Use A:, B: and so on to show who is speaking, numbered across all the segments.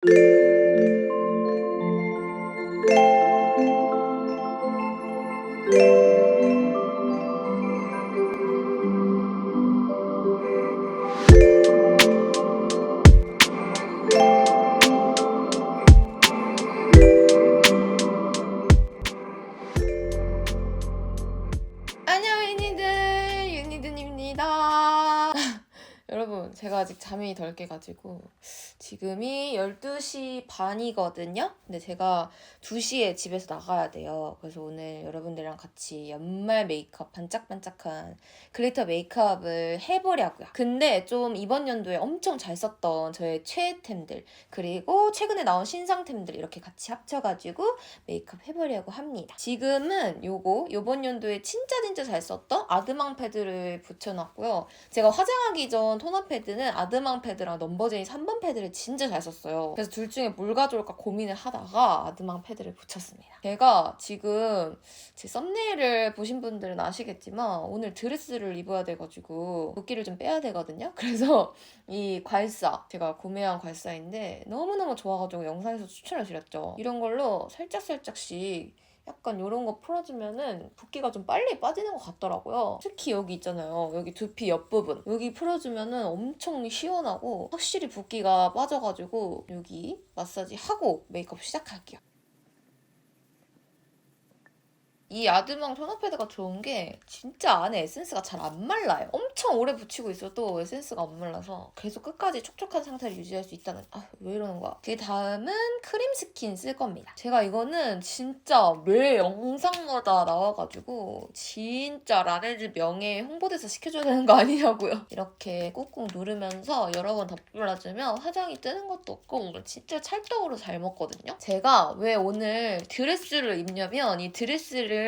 A: 안녕 유니든입니다. 여러분, 제가 아직 잠이 덜 깨가지고 지금이 12시 반이거든요. 근데 제가 2시에 집에서 나가야 돼요. 그래서 오늘 여러분들이랑 같이 연말 메이크업, 반짝반짝한 글리터 메이크업을 해보려고요. 근데 좀 이번 연도에 엄청 잘 썼던 저의 최애템들, 그리고 최근에 나온 신상템들 이렇게 같이 합쳐가지고 메이크업 해보려고 합니다. 지금은 요번 연도에 진짜 잘 썼던 아드망 패드를 붙여놨고요. 제가 화장하기 전 토너 패드는 아드망 패드랑 넘버제니 3번 패드를 진짜 잘 썼어요. 그래서 둘 중에 뭘 가져올까 고민을 하다가 아드망 패드를 붙였습니다. 제가 지금 제 썸네일을 보신 분들은 아시겠지만 오늘 드레스를 입어야 돼가지고 붓기를 좀 빼야 되거든요. 그래서 이 괄사, 제가 구매한 괄사인데 너무너무 좋아가지고 영상에서 추천을 드렸죠. 이런 걸로 살짝씩 약간 이런 거 풀어주면은 붓기가 좀 빨리 빠지는 것 같더라고요. 특히 여기 있잖아요. 여기 두피 옆부분. 여기 풀어주면은 엄청 시원하고 확실히 붓기가 빠져가지고 여기 마사지 하고 메이크업 시작할게요. 이 아드망 토너 패드가 좋은 게 진짜 안에 에센스가 잘 안 말라요. 엄청 오래 붙이고 있어도 에센스가 안 말라서 계속 끝까지 촉촉한 상태를 유지할 수 있다는. 왜 이러는 거야? 그 다음은 크림 스킨 쓸 겁니다. 제가 이거는 진짜 매 영상마다 나와가지고 진짜 라네즈 명예 홍보대사 시켜줘야 되는 거 아니냐고요. 이렇게 꾹꾹 누르면서 여러 번 덧발라주면 화장이 뜨는 것도 없고 진짜 찰떡으로 잘 먹거든요. 제가 왜 오늘 드레스를 입냐면 이 드레스를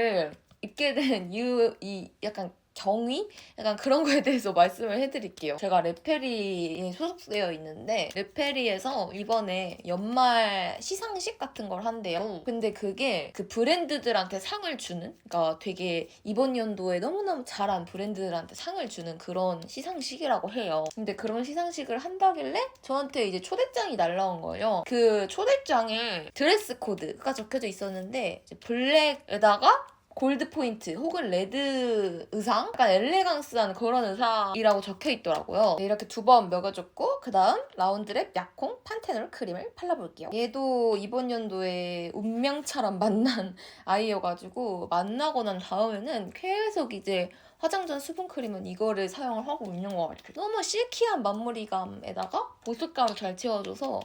A: 입게 된 이 약간 경위? 약간 그런 거에 대해서 말씀을 해드릴게요. 제가 레페리에 소속되어 있는데 레페리에서 이번에 연말 시상식 같은 걸 한대요. 근데 그게 그 브랜드들한테 상을 주는, 그러니까 되게 이번 연도에 너무너무 잘한 브랜드들한테 상을 주는 그런 시상식이라고 해요. 근데 그런 시상식을 한다길래 저한테 이제 초대장이 날라온 거예요. 그 초대장에 드레스 코드가 적혀져 있었는데 이제 블랙에다가 골드 포인트 혹은 레드 의상? 약간 엘레강스한 그런 의상이라고 적혀 있더라고요. 이렇게 2번 먹여줬고 그 다음 라운드랩 약콩 판테놀 크림을 발라볼게요. 얘도 이번 연도에 운명처럼 만난 아이여가지고 만나고 난 다음에는 계속 이제 화장 전 수분크림은 이거를 사용을 하고 있는 것 같아요. 너무 실키한 마무리감에다가 보습감을 잘 채워줘서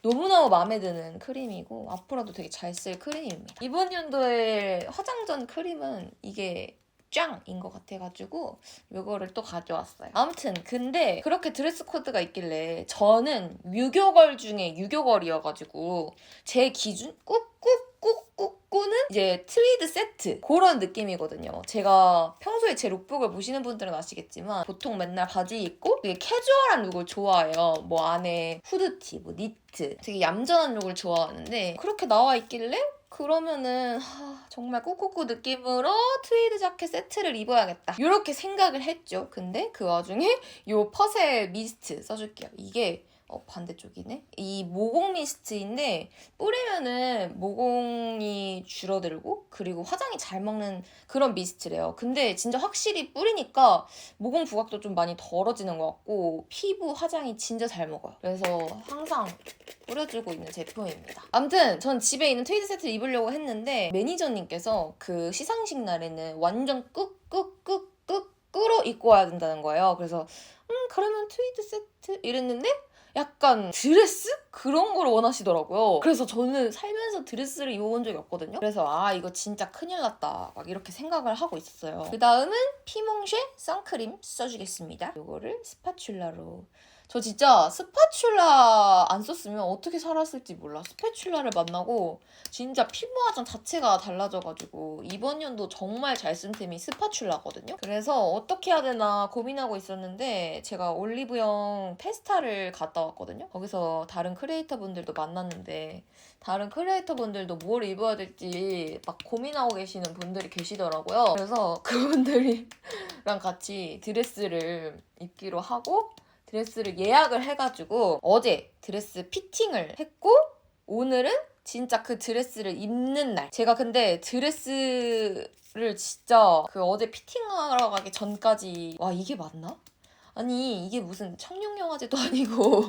A: 너무너무 마음에 드는 크림이고 앞으로도 되게 잘 쓸 크림입니다. 이번 연도에 화장전 크림은 이게 짱인 것 같아가지고 이거를 또 가져왔어요. 아무튼 근데 그렇게 드레스 코드가 있길래 저는 유교걸 중에 유교걸이어가지고 제 기준 꾹꾹꾹꾹꾹는 이제 트위드 세트 그런 느낌이거든요. 제가 평소에 제 룩북을 보시는 분들은 아시겠지만 보통 맨날 바지 입고 되게 캐주얼한 룩을 좋아해요. 뭐 안에 후드티, 뭐 니트 되게 얌전한 룩을 좋아하는데 그렇게 나와 있길래 그러면은 정말 꾸꾸꾸 느낌으로 트위드 자켓 세트를 입어야겠다 이렇게 생각을 했죠. 근데 그 와중에 요 퍼셀 미스트 써줄게요. 이게 반대쪽이네. 이 모공 미스트인데 뿌리면은 모공이 줄어들고 그리고 화장이 잘 먹는 그런 미스트래요. 근데 진짜 확실히 뿌리니까 모공 부각도 좀 많이 덜어지는 것 같고 피부 화장이 진짜 잘 먹어요. 그래서 항상 뿌려주고 있는 제품입니다. 아무튼 전 집에 있는 트위드 세트를 입으려고 했는데 매니저님께서 그 시상식 날에는 완전 끄로 입고 와야 된다는 거예요. 그래서 그러면 트위드 세트 이랬는데 약간 드레스? 그런 걸 원하시더라고요. 그래서 저는 살면서 드레스를 입어본 적이 없거든요. 그래서 이거 진짜 큰일 났다 막 이렇게 생각을 하고 있었어요. 그 다음은 피몽쉐 선크림 써주겠습니다. 이거를 스파츌라로. 저 진짜 스파츌라 안 썼으면 어떻게 살았을지 몰라. 스파츌라를 만나고 진짜 피부 화장 자체가 달라져가지고 이번 연도 정말 잘 쓴 템이 스파츌라거든요. 그래서 어떻게 해야 되나 고민하고 있었는데 제가 올리브영 페스타를 갔다 왔거든요. 거기서 다른 크리에이터 분들도 만났는데 다른 크리에이터 분들도 뭘 입어야 될지 막 고민하고 계시는 분들이 계시더라고요. 그래서 그분들이랑 같이 드레스를 입기로 하고 드레스를 예약을 해가지고 어제 드레스 피팅을 했고 오늘은 진짜 그 드레스를 입는 날. 제가 근데 드레스를 진짜 그 어제 피팅하러 가기 전까지 와 이게 맞나? 아니 이게 무슨 청룡영화제도 아니고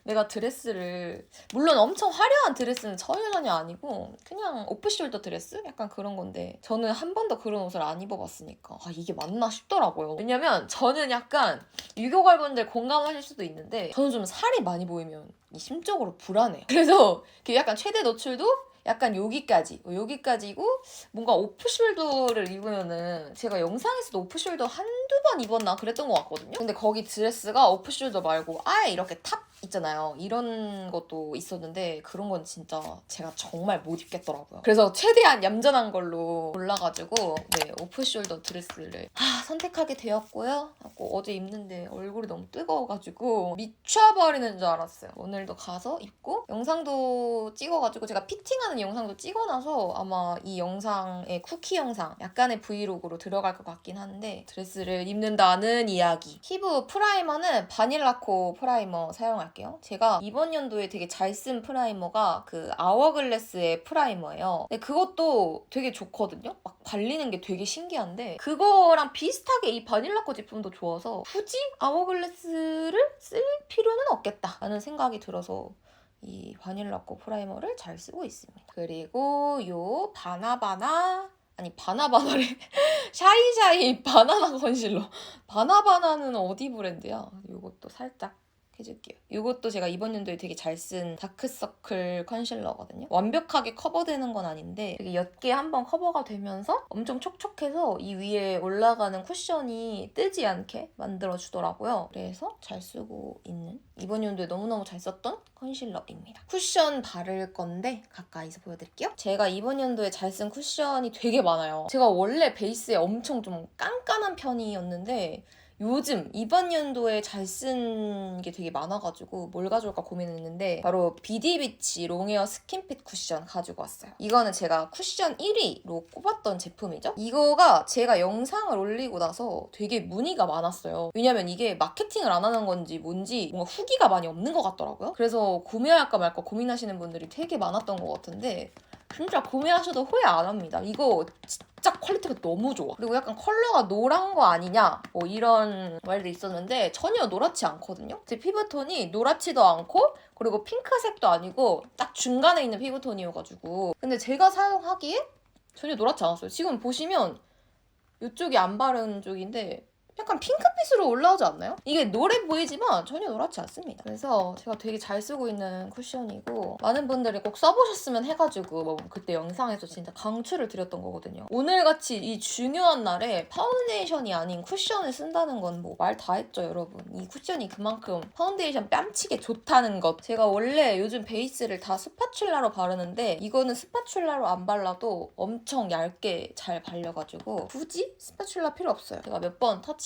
A: 내가 드레스를 물론 엄청 화려한 드레스는 전혀 아니고 그냥 오프숄더 드레스? 약간 그런 건데 저는 한 번도 그런 옷을 안 입어봤으니까 아 이게 맞나 싶더라고요. 왜냐면 저는 약간 유교걸분들 공감하실 수도 있는데 저는 좀 살이 많이 보이면 심적으로 불안해요. 그래서 약간 최대 노출도 약간 여기까지고 뭔가 오프숄더를 입으면은 제가 영상에서도 오프숄더 한두 번 입었나 그랬던 것 같거든요. 근데 거기 드레스가 오프숄더 말고 아예 이렇게 탑 있잖아요. 이런 것도 있었는데 그런 건 진짜 제가 정말 못 입겠더라고요. 그래서 최대한 얌전한 걸로 골라가지고 네 오프숄더 드레스를 선택하게 되었고요. 어제 입는데 얼굴이 너무 뜨거워가지고 미쳐버리는 줄 알았어요. 오늘도 가서 입고 영상도 찍어가지고 제가 피팅하는 영상도 찍어놔서 아마 이 영상의 쿠키 영상 약간의 브이로그로 들어갈 것 같긴 한데 드레스를 입는다는 이야기. 피부 프라이머는 바닐라코 프라이머 사용할게요. 제가 이번 연도에 되게 잘 쓴 프라이머가 그 아워글래스의 프라이머예요. 근데 그것도 되게 좋거든요. 막 발리는 게 되게 신기한데 그거랑 비슷하게 이 바닐라코 제품도 좋아서 굳이 아워글래스를 쓸 필요는 없겠다 라는 생각이 들어서 이 바닐라코 프라이머를 잘 쓰고 있습니다. 그리고 요 바나바나래 샤이샤이 바나나 컨실러. 바나바나는 어디 브랜드야? 요것도 살짝 해줄게요. 이것도 제가 이번 연도에 되게 잘 쓴 다크서클 컨실러거든요. 완벽하게 커버되는 건 아닌데 되게 옅게 한번 커버가 되면서 엄청 촉촉해서 이 위에 올라가는 쿠션이 뜨지 않게 만들어주더라고요. 그래서 잘 쓰고 있는 이번 연도에 너무너무 잘 썼던 컨실러입니다. 쿠션 바를 건데 가까이서 보여드릴게요. 제가 이번 연도에 잘 쓴 쿠션이 되게 많아요. 제가 원래 베이스에 엄청 좀 깐깐한 편이었는데 요즘 이번 연도에 잘 쓴 게 되게 많아가지고 뭘 가져올까 고민했는데 바로 비디비치 롱웨어 스킨핏 쿠션 가지고 왔어요. 이거는 제가 쿠션 1위로 꼽았던 제품이죠. 이거가 제가 영상을 올리고 나서 되게 문의가 많았어요. 왜냐면 이게 마케팅을 안 하는 건지 뭔지 뭔가 후기가 많이 없는 것 같더라고요. 그래서 구매할까 말까 고민하시는 분들이 되게 많았던 것 같은데 진짜 구매하셔도 후회 안 합니다. 이거 진짜 퀄리티가 너무 좋아. 그리고 약간 컬러가 노란 거 아니냐 뭐 이런 말도 있었는데 전혀 노랗지 않거든요. 제 피부톤이 노랗지도 않고 그리고 핑크색도 아니고 딱 중간에 있는 피부톤이어가지고 근데 제가 사용하기에 전혀 노랗지 않았어요. 지금 보시면 이쪽이 안 바른 쪽인데 약간 핑크빛으로 올라오지 않나요? 이게 노래 보이지만 전혀 노랗지 않습니다. 그래서 제가 되게 잘 쓰고 있는 쿠션이고 많은 분들이 꼭 써보셨으면 해가지고 뭐 그때 영상에서 진짜 강추를 드렸던 거거든요. 오늘같이 이 중요한 날에 파운데이션이 아닌 쿠션을 쓴다는 건 뭐 말 다 했죠, 여러분. 이 쿠션이 그만큼 파운데이션 뺨치게 좋다는 것. 제가 원래 요즘 베이스를 다 스파츌라로 바르는데 이거는 스파츌라로 안 발라도 엄청 얇게 잘 발려가지고 굳이 스파츌라 필요 없어요. 제가 몇 번 터치했는데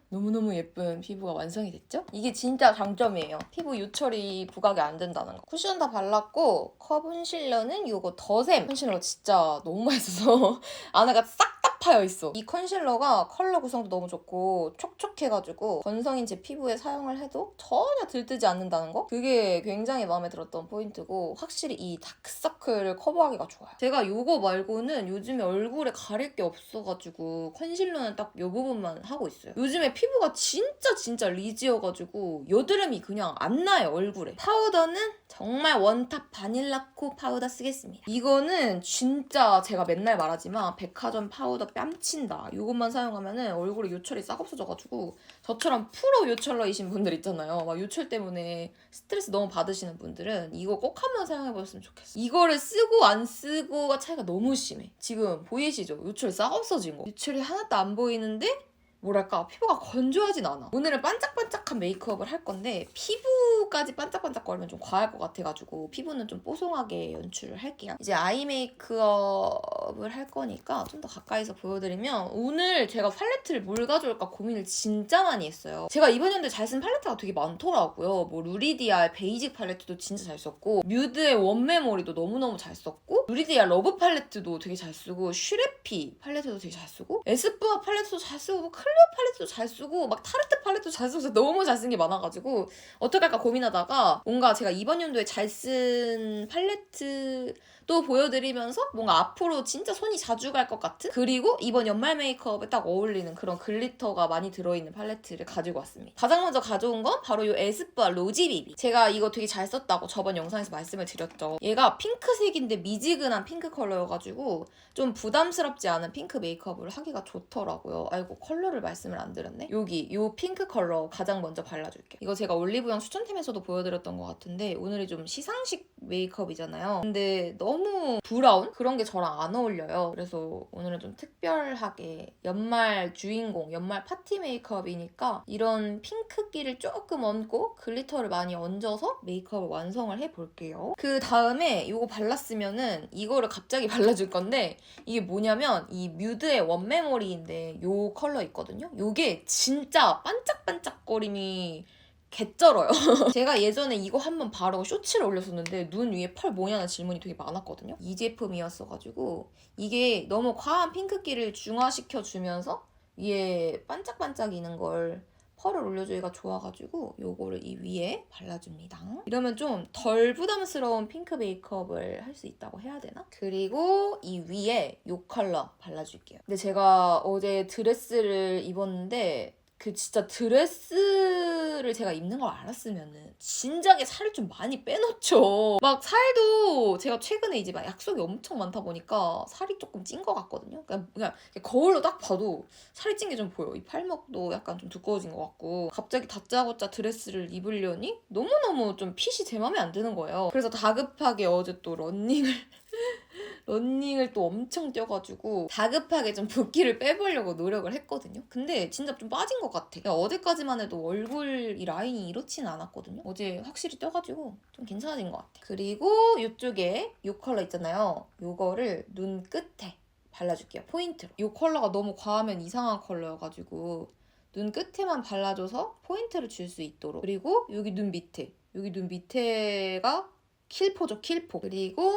A: 너무너무 예쁜 피부가 완성이 됐죠? 이게 진짜 장점이에요. 피부 유철이 부각이 안 된다는 거. 쿠션 다 발랐고 컨실러는 이거 더샘 컨실러 진짜 너무 맛있어서 안에가 싹 다 파여 있어. 이 컨실러가 컬러 구성도 너무 좋고 촉촉해가지고 건성인 제 피부에 사용을 해도 전혀 들뜨지 않는다는 거? 그게 굉장히 마음에 들었던 포인트고 확실히 이 다크서클을 커버하기가 좋아요. 제가 이거 말고는 요즘에 얼굴에 가릴 게 없어가지고 컨실러는 딱 이 부분만 하고 있어요. 요즘에 피부가 진짜 리지여가지고 여드름이 그냥 안 나요, 얼굴에. 파우더는 정말 원탑 바닐라코 파우더 쓰겠습니다. 이거는 진짜 제가 맨날 말하지만 백화점 파우더 뺨친다. 이것만 사용하면 얼굴에 요철이 싹 없어져가지고 저처럼 프로 요철러이신 분들 있잖아요. 막 요철 때문에 스트레스 너무 받으시는 분들은 이거 꼭 한번 사용해보셨으면 좋겠어요. 이거를 쓰고 안 쓰고가 차이가 너무 심해. 지금 보이시죠? 요철이 싹 없어진 거. 요철이 하나도 안 보이는데 뭐랄까 피부가 건조하진 않아. 오늘은 반짝반짝한 메이크업을 할 건데 피부 피부까지 반짝반짝거리면 좀 과할 것 같아가지고 피부는 좀 뽀송하게 연출을 할게요. 이제 아이 메이크업을 할 거니까 좀 더 가까이서 보여드리면 오늘 제가 팔레트를 뭘 가져올까 고민을 진짜 많이 했어요. 제가 이번 연도에 잘 쓴 팔레트가 되게 많더라고요. 뭐 루리디아 베이직 팔레트도 진짜 잘 썼고 뮤드의 원메모리도 너무너무 잘 썼고 루리디아 러브 팔레트도 되게 잘 쓰고 슈레피 팔레트도 되게 잘 쓰고 에스쁘아 팔레트도 잘 쓰고 뭐 클리오 팔레트도 잘 쓰고 막 타르트 팔레트도 잘 써서 너무 잘 쓴 게 많아가지고 어떻게 할까 고민하다가 뭔가 제가 이번 연도에 잘 쓴 팔레트도 보여드리면서 뭔가 앞으로 진짜 손이 자주 갈 것 같은 그리고 이번 연말 메이크업에 딱 어울리는 그런 글리터가 많이 들어있는 팔레트를 가지고 왔습니다. 가장 먼저 가져온 건 바로 이 에스쁘아 로지비비. 제가 이거 되게 잘 썼다고 저번 영상에서 말씀을 드렸죠. 얘가 핑크색인데 미지근한 핑크 컬러여가지고 좀 부담스럽지 않은 핑크 메이크업을 하기가 좋더라고요. 아이고 컬러를 말씀을 안 드렸네. 여기 이 핑크 컬러 가장 먼저 발라줄게요. 이거 제가 올리브영 추천템에서도 보여드렸던 것 같은데 오늘이 좀 시상식 메이크업이잖아요. 근데 너무 브라운? 그런 게 저랑 안 어울려요. 그래서 오늘은 좀 특별하게 연말 주인공, 연말 파티 메이크업이니까 이런 핑크기를 조금 얹고 글리터를 많이 얹어서 메이크업을 완성을 해볼게요. 그 다음에 이거 발랐으면은 이거를 갑자기 발라줄 건데 이게 뭐냐면 이 뮤드의 원메모리인데 요 컬러 있거든요? 요게 진짜 반짝반짝거림이 개쩔어요. 제가 예전에 이거 한번 바르고 쇼츠를 올렸었는데 눈 위에 펄 뭐냐는 질문이 되게 많았거든요. 이 제품이었어가지고 이게 너무 과한 핑크기를 중화시켜주면서 위에 반짝반짝이는 걸 펄을 올려주기가 좋아가지고 요거를 이 위에 발라줍니다. 이러면 좀 덜 부담스러운 핑크 메이크업을 할 수 있다고 해야 되나? 그리고 이 위에 요 컬러 발라줄게요. 근데 제가 어제 드레스를 입었는데 그 진짜 드레스를 제가 입는 걸 알았으면은 진작에 살을 좀 많이 빼놓죠. 막 살도 제가 최근에 이제 막 약속이 엄청 많다 보니까 살이 조금 찐 것 같거든요. 그냥 거울로 딱 봐도 살이 찐 게 좀 보여. 이 팔목도 약간 좀 두꺼워진 것 같고 갑자기 다짜고짜 드레스를 입으려니 너무너무 좀 핏이 제 맘에 안 드는 거예요. 그래서 다급하게 어제 또 러닝을 또 엄청 뛰어가지고 다급하게 좀 붓기를 빼보려고 노력을 했거든요. 근데 진짜 좀 빠진 것 같아. 그러니까 어제까지만 해도 얼굴 이 라인이 이렇지는 않았거든요. 어제 확실히 뛰어가지고 좀 괜찮아진 것 같아. 그리고 이쪽에 이 컬러 있잖아요. 이거를 눈 끝에 발라줄게요. 포인트로. 이 컬러가 너무 과하면 이상한 컬러여가지고 눈 끝에만 발라줘서 포인트를 줄 수 있도록. 그리고 여기 눈 밑에가 킬포죠, 킬포. 그리고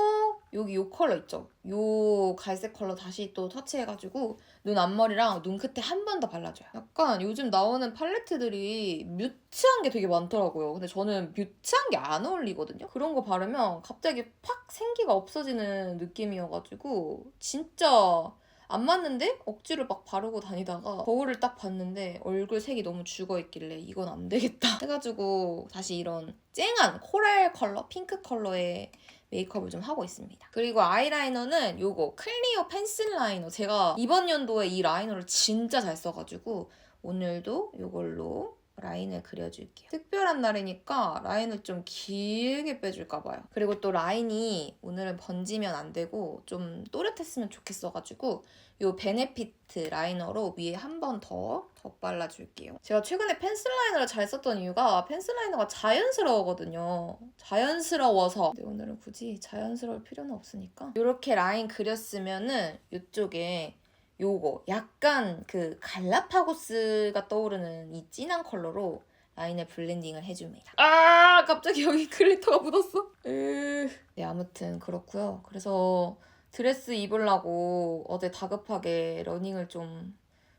A: 여기 요 컬러 있죠? 요 갈색 컬러 다시 또 터치해가지고 눈 앞머리랑 눈 끝에 한 번 더 발라줘요. 약간 요즘 나오는 팔레트들이 뮤트한 게 되게 많더라고요. 근데 저는 뮤트한 게 안 어울리거든요? 그런 거 바르면 갑자기 팍 생기가 없어지는 느낌이어가지고 진짜 안 맞는데 억지로 막 바르고 다니다가 거울을 딱 봤는데 얼굴 색이 너무 죽어있길래 이건 안 되겠다 해가지고 다시 이런 쨍한 코랄 컬러, 핑크 컬러의 메이크업을 좀 하고 있습니다. 그리고 아이라이너는 요거 클리오 펜슬 라이너. 제가 이번 연도에 이 라이너를 진짜 잘 써가지고 오늘도 요걸로 라인을 그려줄게요. 특별한 날이니까 라인을 좀 길게 빼줄까 봐요. 그리고 또 라인이 오늘은 번지면 안 되고 좀 또렷했으면 좋겠어가지고 이 베네피트 라이너로 위에 한 번 더 덧발라줄게요. 제가 최근에 펜슬 라이너를 잘 썼던 이유가 펜슬 라이너가 자연스러워거든요. 자연스러워서. 근데 오늘은 굳이 자연스러울 필요는 없으니까 이렇게 라인 그렸으면은 이쪽에 요거 약간 그 갈라파고스가 떠오르는 이 진한 컬러로 라인을 블렌딩을 해줍니다. 아 갑자기 여기 글리터가 묻었어. 네 아무튼 그렇고요. 그래서 드레스 입으려고 어제 다급하게 러닝을 좀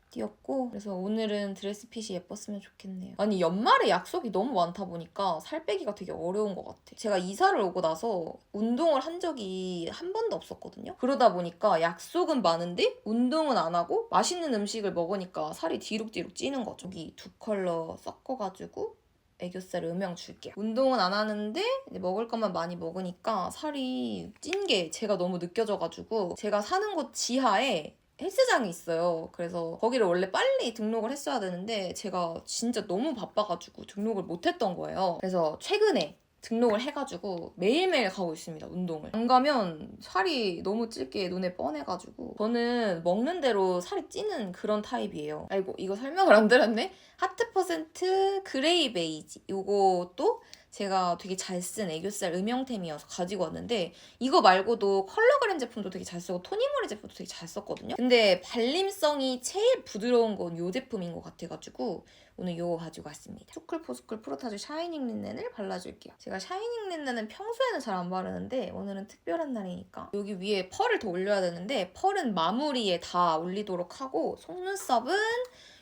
A: 뛰었고 그래서 오늘은 드레스 핏이 예뻤으면 좋겠네요. 아니 연말에 약속이 너무 많다 보니까 살 빼기가 되게 어려운 것 같아. 제가 이사를 오고 나서 운동을 한 적이 한 번도 없었거든요. 그러다 보니까 약속은 많은데 운동은 안 하고 맛있는 음식을 먹으니까 살이 뒤룩뒤룩 찌는 거죠. 여기 두 컬러 섞어가지고 애교살 음영 줄게요. 운동은 안 하는데 먹을 것만 많이 먹으니까 살이 찐 게 제가 너무 느껴져가지고 제가 사는 곳 지하에 헬스장이 있어요. 그래서 거기를 원래 빨리 등록을 했어야 되는데 제가 진짜 너무 바빠가지고 등록을 못했던 거예요. 그래서 최근에 등록을 해가지고 매일매일 가고 있습니다. 운동을. 안 가면 살이 너무 찔게 눈에 뻔해가지고 저는 먹는 대로 살이 찌는 그런 타입이에요. 아이고 이거 설명을 안 드렸네? 하트 퍼센트 그레이 베이지. 이것도 제가 되게 잘 쓴 애교살 음영템이어서 가지고 왔는데 이거 말고도 컬러그램 제품도 되게 잘 쓰고 토니모리 제품도 되게 잘 썼거든요. 근데 발림성이 제일 부드러운 건 이 제품인 것 같아가지고 오늘 이거 가지고 왔습니다. 슈클포스쿨 프로타주 샤이닝 린넨을 발라줄게요. 제가 샤이닝 린넨은 평소에는 잘 안 바르는데 오늘은 특별한 날이니까 여기 위에 펄을 더 올려야 되는데 펄은 마무리에 다 올리도록 하고 속눈썹은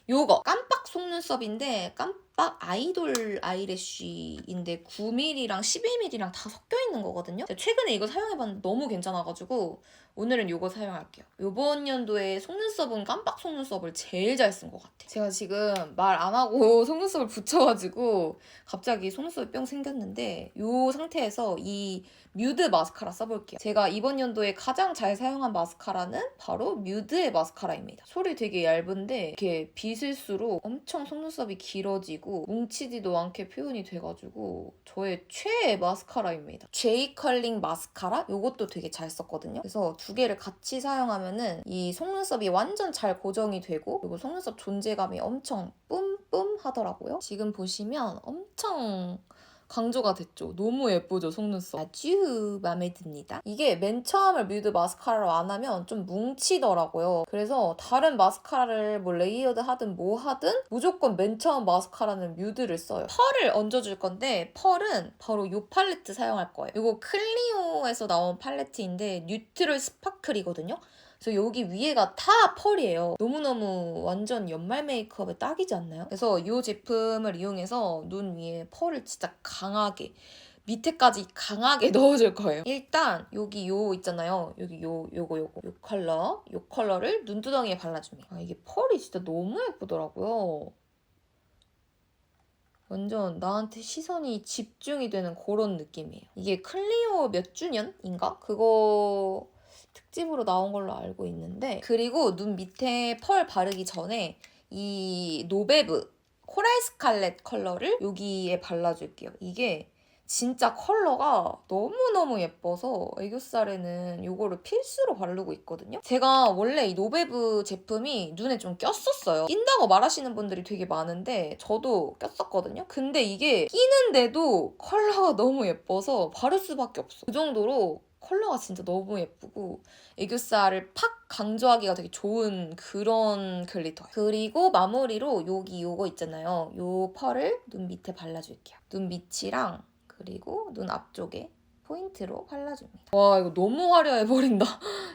A: 요거 깜빡 속눈썹인데 깜빡 아이돌 아이래쉬인데 9mm랑 11mm랑 다 섞여 있는 거거든요. 제가 최근에 이거 사용해봤는데 너무 괜찮아가지고 오늘은 요거 사용할게요. 요번 연도에 속눈썹은 깜빡 속눈썹을 제일 잘 쓴 것 같아요. 제가 지금 말 안 하고 속눈썹을 붙여가지고 갑자기 속눈썹이 뿅 생겼는데 요 상태에서 이 뮤드 마스카라 써볼게요. 제가 이번 연도에 가장 잘 사용한 마스카라는 바로 뮤드의 마스카라입니다. 솔이 되게 얇은데 이렇게 빗을수록 엄청 속눈썹이 길어지고 뭉치지도 않게 표현이 돼가지고 저의 최애 마스카라입니다. 제이 컬링 마스카라? 요것도 되게 잘 썼거든요. 그래서 두 개를 같이 사용하면은 이 속눈썹이 완전 잘 고정이 되고 그리고 속눈썹 존재감이 엄청 뿜뿜 하더라고요. 지금 보시면 엄청 강조가 됐죠. 너무 예쁘죠, 속눈썹. 아주 마음에 듭니다. 이게 맨 처음을 뮤드 마스카라로 안 하면 좀 뭉치더라고요. 그래서 다른 마스카라를 뭐 레이어드 하든 뭐 하든 무조건 맨 처음 마스카라는 뮤드를 써요. 펄을 얹어줄 건데 펄은 바로 이 팔레트 사용할 거예요. 이거 클리오에서 나온 팔레트인데 뉴트럴 스파클이거든요. 그래서 여기 위에가 다 펄이에요. 너무너무 완전 연말 메이크업에 딱이지 않나요? 그래서 이 제품을 이용해서 눈 위에 펄을 진짜 강하게 밑에까지 강하게 넣어줄 거예요. 일단 여기 요 있잖아요. 여기 요거 요 컬러를 눈두덩이에 발라줍니다. 이게 펄이 진짜 너무 예쁘더라고요. 완전 나한테 시선이 집중이 되는 그런 느낌이에요. 이게 클리오 몇 주년인가? 그거 특집으로 나온 걸로 알고 있는데 그리고 눈 밑에 펄 바르기 전에 이 노베브 코랄 스칼렛 컬러를 여기에 발라줄게요. 이게 진짜 컬러가 너무너무 예뻐서 애교살에는 이거를 필수로 바르고 있거든요. 제가 원래 이 노베브 제품이 눈에 좀 꼈었어요. 낀다고 말하시는 분들이 되게 많은데 저도 꼈었거든요. 근데 이게 끼는데도 컬러가 너무 예뻐서 바를 수밖에 없어. 그 정도로 컬러가 진짜 너무 예쁘고 애교살을 팍 강조하기가 되게 좋은 그런 글리터예요. 그리고 마무리로 여기 요거 있잖아요. 요 펄을 눈 밑에 발라줄게요. 눈 밑이랑 그리고 눈 앞쪽에 포인트로 발라줍니다. 와 이거 너무 화려해버린다.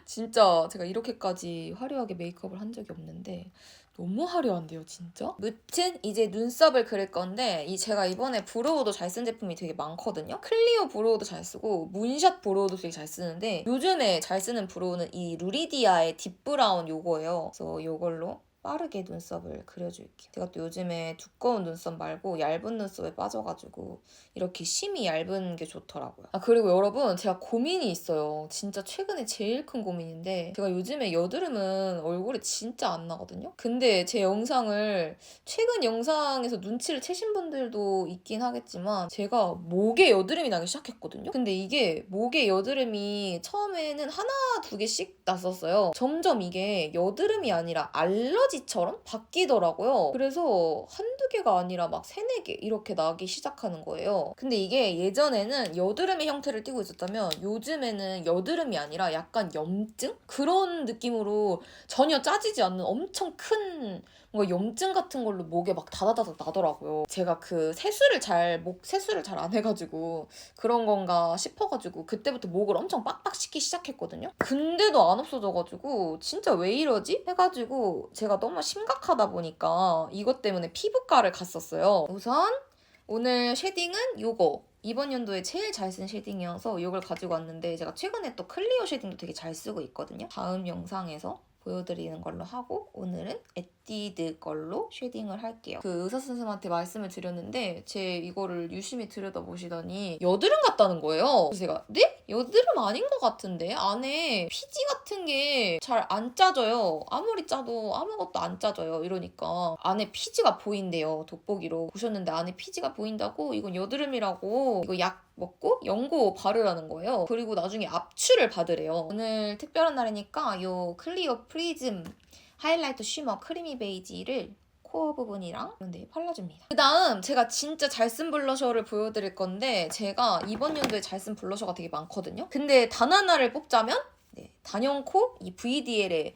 A: 진짜 제가 이렇게까지 화려하게 메이크업을 한 적이 없는데 너무 화려한데요 진짜? 무튼 이제 눈썹을 그릴 건데 제가 이번에 브로우도 잘 쓴 제품이 되게 많거든요. 클리오 브로우도 잘 쓰고 문샷 브로우도 되게 잘 쓰는데 요즘에 잘 쓰는 브로우는 이 루리디아의 딥브라운 요거예요. 그래서 요걸로 빠르게 눈썹을 그려줄게요. 제가 또 요즘에 두꺼운 눈썹 말고 얇은 눈썹에 빠져가지고 이렇게 심이 얇은 게 좋더라고요. 그리고 여러분 제가 고민이 있어요. 진짜 최근에 제일 큰 고민인데 제가 요즘에 여드름은 얼굴에 진짜 안 나거든요. 근데 제 영상을 최근 영상에서 눈치를 채신 분들도 있긴 하겠지만 제가 목에 여드름이 나기 시작했거든요. 근데 이게 목에 여드름이 처음에는 하나 두 개씩 났었어요. 점점 이게 여드름이 아니라 알러지처럼 바뀌더라고요. 그래서 한두 개가 아니라 막 세네 개 이렇게 나기 시작하는 거예요. 근데 이게 예전에는 여드름의 형태를 띠고 있었다면 요즘에는 여드름이 아니라 약간 염증? 그런 느낌으로 전혀 짜지지 않는 엄청 큰 뭔가 염증 같은 걸로 목에 막 다다다닥 나더라고요. 제가 목 세수를 잘 안 해가지고 그런 건가 싶어가지고 그때부터 목을 엄청 빡빡 씻기 시작했거든요. 근데도 안 없어져가지고 진짜 왜 이러지? 해가지고 제가 너무 심각하다 보니까 이것 때문에 피부과를 갔었어요. 우선 오늘 쉐딩은 요거. 이번 연도에 제일 잘 쓴 쉐딩이어서 이걸 가지고 왔는데 제가 최근에 또 클리오 쉐딩도 되게 잘 쓰고 있거든요. 다음 영상에서 보여드리는 걸로 하고 오늘은 에뛰드 걸로 쉐딩을 할게요. 그 의사 선생님한테 말씀을 드렸는데 제 이거를 유심히 들여다보시더니 여드름 같다는 거예요. 그래서 제가 네? 여드름 아닌 것 같은데? 안에 피지 같은 게 잘 안 짜져요. 아무리 짜도 아무것도 안 짜져요. 이러니까 안에 피지가 보인대요. 돋보기로. 보셨는데 안에 피지가 보인다고? 이건 여드름이라고. 이거 약 먹고 연고 바르라는 거예요. 그리고 나중에 압출을 받으래요. 오늘 특별한 날이니까 요 클리오 프리즘 하이라이터 쉬머 크리미 베이지를 코어 부분이랑 이런 데 발라줍니다. 그 다음 제가 진짜 잘 쓴 블러셔를 보여드릴 건데 제가 이번 연도에 잘 쓴 블러셔가 되게 많거든요. 근데 단 하나를 뽑자면 단연코 이 VDL의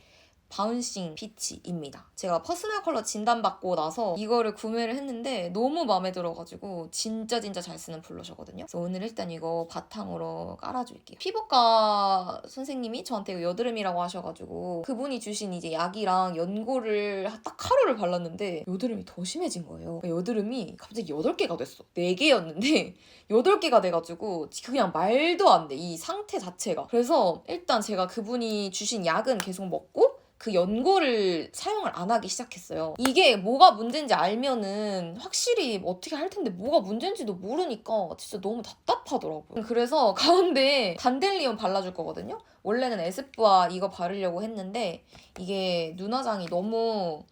A: 바운싱 피치입니다. 제가 퍼스널 컬러 진단받고 나서 이거를 구매를 했는데 너무 마음에 들어가지고 진짜 잘 쓰는 블러셔거든요. 그래서 오늘 일단 이거 바탕으로 깔아줄게요. 피부과 선생님이 저한테 이거 여드름이라고 하셔가지고 그분이 주신 이제 약이랑 연고를 딱 하루를 발랐는데 여드름이 더 심해진 거예요. 여드름이 갑자기 8개가 됐어. 4개였는데 8개가 돼가지고 그냥 말도 안 돼. 이 상태 자체가. 그래서 일단 제가 그분이 주신 약은 계속 먹고 그 연고를 사용을 안 하기 시작했어요. 이게 뭐가 문제인지 알면은 확실히 어떻게 할 텐데 뭐가 문제인지도 모르니까 진짜 너무 답답하더라고요. 그래서 가운데에 단델리온 발라줄 거거든요. 원래는 에스쁘아 이거 바르려고 했는데 이게 눈화장이 너무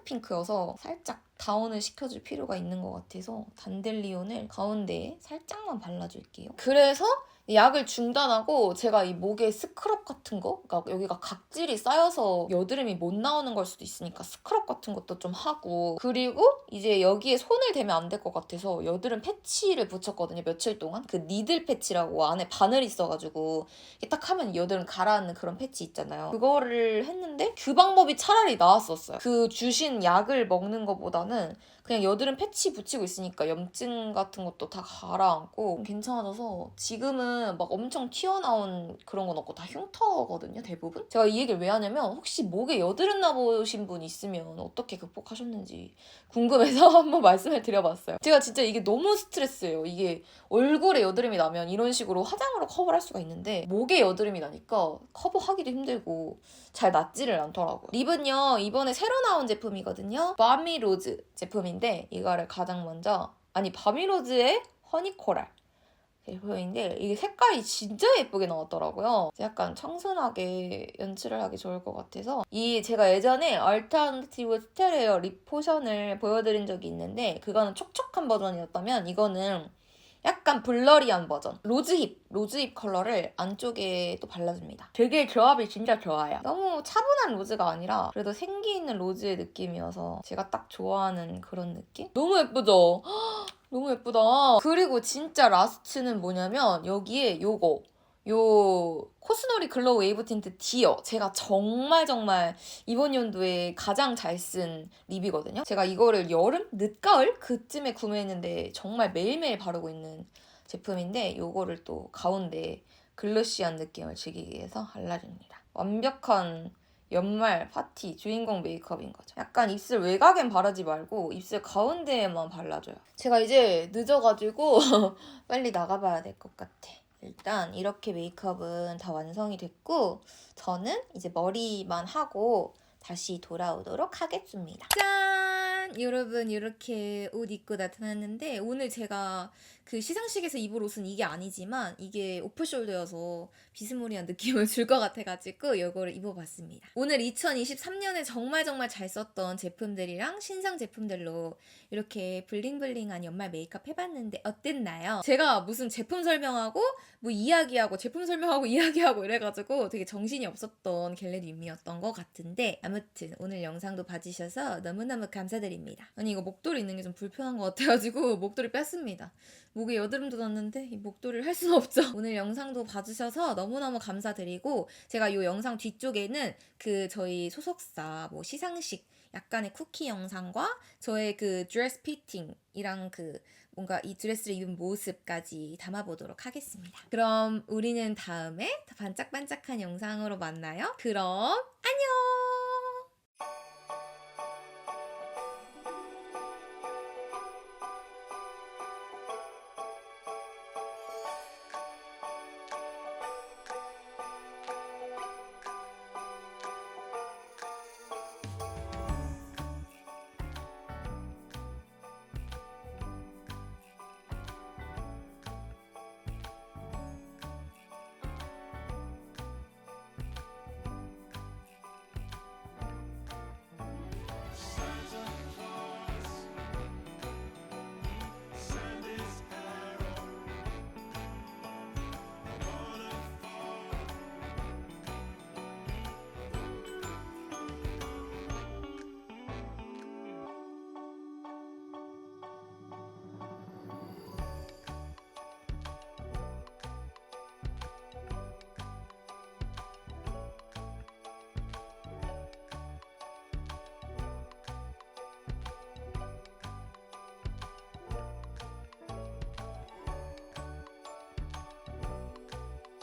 A: 핑크여서 살짝 다운을 시켜줄 필요가 있는 것 같아서 단델리온을 가운데에 살짝만 발라줄게요. 그래서 약을 중단하고 제가 이 목에 스크럽 같은 거, 그러니까 여기가 각질이 쌓여서 여드름이 못 나오는 걸 수도 있으니까 스크럽 같은 것도 좀 하고, 그리고 이제 여기에 손을 대면 안 될 것 같아서 여드름 패치를 붙였거든요, 며칠 동안. 그 니들 패치라고 안에 바늘 있어가지고 이게 딱 하면 여드름 가라앉는 그런 패치 있잖아요. 그거를 했는데 그 방법이 차라리 나았었어요. 그 주신 약을 먹는 것보다는 그냥 여드름 패치 붙이고 있으니까 염증 같은 것도 다 가라앉고 괜찮아져서 지금은 막 엄청 튀어나온 그런 건 없고 다 흉터거든요, 대부분. 제가 이 얘기를 왜 하냐면 혹시 목에 여드름 나보신 분 있으면 어떻게 극복하셨는지 궁금해서 한번 말씀을 드려봤어요. 제가 진짜 이게 너무 스트레스예요. 이게 얼굴에 여드름이 나면 이런 식으로 화장으로 커버를 할 수가 있는데 목에 여드름이 나니까 커버하기도 힘들고 잘 낫지를 않더라고요. 립은요, 이번에 새로 나온 제품이거든요. 바미로즈 제품인데 이거를 가장 먼저, 바미로즈의 허니코랄 제품인데 이게 색깔이 진짜 예쁘게 나왔더라고요. 약간 청순하게 연출을 하기 좋을 것 같아서 제가 예전에 얼터너티브 스테레오 립 포션을 보여드린 적이 있는데 그거는 촉촉한 버전이었다면 이거는 약간 블러리한 버전. 로즈힙 컬러를 안쪽에 또 발라줍니다. 되게 조합이 진짜 좋아요. 너무 차분한 로즈가 아니라 그래도 생기 있는 로즈의 느낌이어서 제가 딱 좋아하는 그런 느낌? 너무 예쁘죠? 너무 예쁘다. 그리고 진짜 라스트는 뭐냐면 여기에 요 코스놀이 글로우 웨이브 틴트 디어. 제가 정말 이번 연도에 가장 잘 쓴 립이거든요. 제가 이거를 여름? 늦가을? 그쯤에 구매했는데 정말 매일매일 바르고 있는 제품인데 요거를 또 가운데 글러시한 느낌을 즐기기 위해서 발라줍니다. 완벽한 연말 파티 주인공 메이크업인 거죠. 약간 입술 외곽엔 바르지 말고 입술 가운데에만 발라줘요. 제가 이제 늦어가지고 빨리 나가봐야 될 것 같아. 일단 이렇게 메이크업은 다 완성이 됐고 저는 이제 머리만 하고 다시 돌아오도록 하겠습니다. 짠! 여러분 이렇게 옷 입고 나타났는데 오늘 제가 그 시상식에서 입을 옷은 이게 아니지만 이게 오프숄더여서 비스무리한 느낌을 줄 것 같아가지고 이거를 입어봤습니다. 오늘 2023년에 정말 잘 썼던 제품들이랑 신상 제품들로 이렇게 블링블링한 연말 메이크업 해봤는데 어땠나요? 제가 무슨 제품 설명하고 뭐 이야기하고 제품 설명하고 이야기하고 이래가지고 되게 정신이 없었던 겟레디임이었던 것 같은데 아무튼 오늘 영상도 봐주셔서 너무너무 감사드립니다. 아니 이거 목도리 있는 게 좀 불편한 것 같아가지고 목도리 뺐습니다. 목에 여드름도 났는데 이 목도리를 할 수는 없죠. 오늘 영상도 봐주셔서 너무너무 감사드리고 제가 이 영상 뒤쪽에는 그 저희 소속사 뭐 시상식 약간의 쿠키 영상과 저의 그 드레스 피팅이랑 그 뭔가 이 드레스를 입은 모습까지 담아보도록 하겠습니다. 그럼 우리는 다음에 더 반짝반짝한 영상으로 만나요. 그럼